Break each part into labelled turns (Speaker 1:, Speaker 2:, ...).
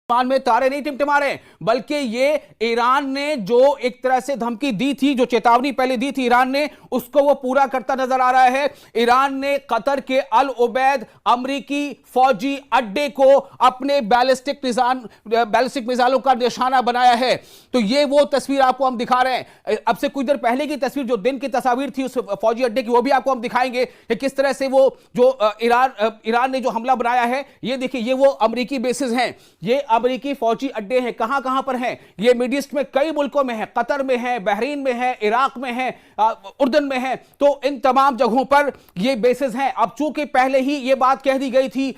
Speaker 1: आसमान में तारे नहीं टिमटिमा रहे, बल्कि ये ईरान ने जो एक तरह से धमकी दी थी, जो चेतावनी पहले दी थी ईरान ने, उसको वो पूरा करता नजर आ रहा है। ईरान ने कतर के अल उबैद अमरीकी फौजी अड्डे को अपने बैलिस्टिक मिसाइलों का निशाना बनाया है। तो ये वो तस्वीर आपको हम दिखा रहे हैं। अब से कुछ देर पहले की तस्वीर, जो दिन की तस्वीर थी उस फौजी अड्डे की, वो भी आपको हम दिखाएंगे कि किस तरह से वो जो ईरान ने जो हमला बनाया है। ये देखिए, ये वो अमरीकी बेसिस हैं, ये अमरीकी फौजी अड्डे हैं। कहां कहां पर हैं? ये मिडिल ईस्ट में कई मुल्कों में है, कतर में है, बहरीन में है, इराक में है, उर्दन में है। तो इन तमाम जगहों पर ये बेसिस हैं। अब चूंकि पहले ही ये बात कह दी गई थी,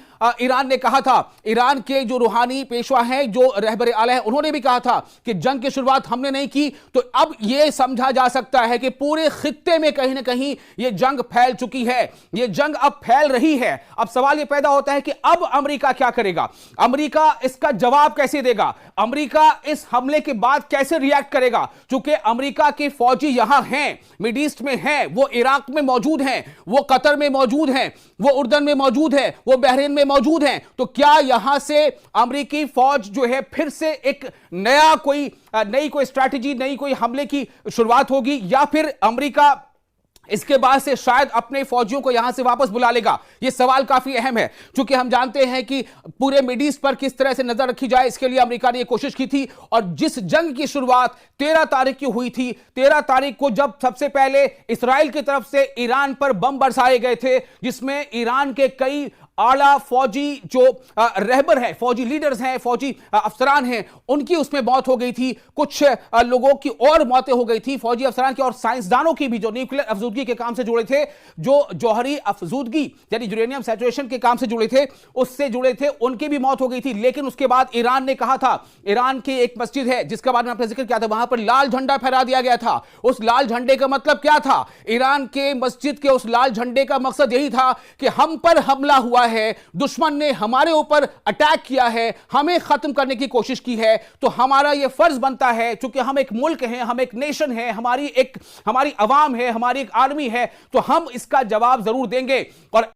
Speaker 1: ईरान ने कहा था, ईरान के जो रूहानी पेशवा हैं, जो रहबर आला है, उन्होंने भी कहा था कि जंग की शुरुआत हमने नहीं की। तो अब यह समझा जा सकता है कि पूरे खित्ते में कहीं ना कहीं यह जंग फैल चुकी है, यह जंग अब फैल रही है। अब सवाल यह पैदा होता है कि अब अमेरिका क्या करेगा? अमेरिका इसका जवाब कैसे देगा? अमेरिका इस हमले के बाद कैसे रिएक्ट करेगा? चूंकि अमेरिका के फौजी यहां हैं, मिडिल ईस्ट में हैं, वो इराक में मौजूद हैं, वो कतर में मौजूद हैं, वो उर्दन में मौजूद है, वो बहरीन में मौजूद हैं। तो क्या यहां से अमेरिकी फौज जो है फिर से एक नई कोई स्ट्रैटेजी, नई कोई हमले की शुरुआत होगी, या फिर अमेरिका इसके बाद से शायद अपने फौजियों को यहां से वापस बुला लेगा? यह सवाल काफी अहम है, क्योंकि हम जानते हैं कि पूरे मिडिल ईस्ट पर किस तरह से नजर रखी जाए, इसके लिए अमेरिका ने यह कोशिश की थी। और जिस जंग की शुरुआत 13 तारीख की हुई थी, 13 तारीख को जब सबसे पहले इस्राएल की तरफ से ईरान पर बम बरसाए गए थे, जिसमें ईरान के कई आला फौजी जो रहबर है, फौजी लीडर्स हैं, फौजी अफसरान हैं, उनकी उसमें मौत हो गई थी। कुछ लोगों की और मौतें हो गई थी, फौजी अफसरान की और साइंसदानों की भी, जो न्यूक्लियर अफजूदगी के काम से जुड़े थे, जो जौहरी अफजूदगी यानी यूरेनियम सैचुरेशन के काम से जुड़े थे, उससे जुड़े थे, उनकी भी मौत हो गई थी। लेकिन उसके बाद ईरान ने कहा था, ईरान की एक मस्जिद है जिसका बारे में आपने जिक्र किया था, वहां पर लाल झंडा फहरा दिया गया था। उस लाल झंडे का मतलब क्या था? ईरान के मस्जिद के उस लाल झंडे का मकसद यही था कि हम पर हमला हुआ है, दुश्मन ने हमारे ऊपर अटैक किया है, हमें खत्म करने की कोशिश की है, तो हमारा यह फर्ज बनता है, क्योंकि हम एक मुल्क हैं, हम एक नेशन है, हमारी अवाम है, हमारी एक आर्मी है, तो हम इसका जवाब जरूर देंगे। और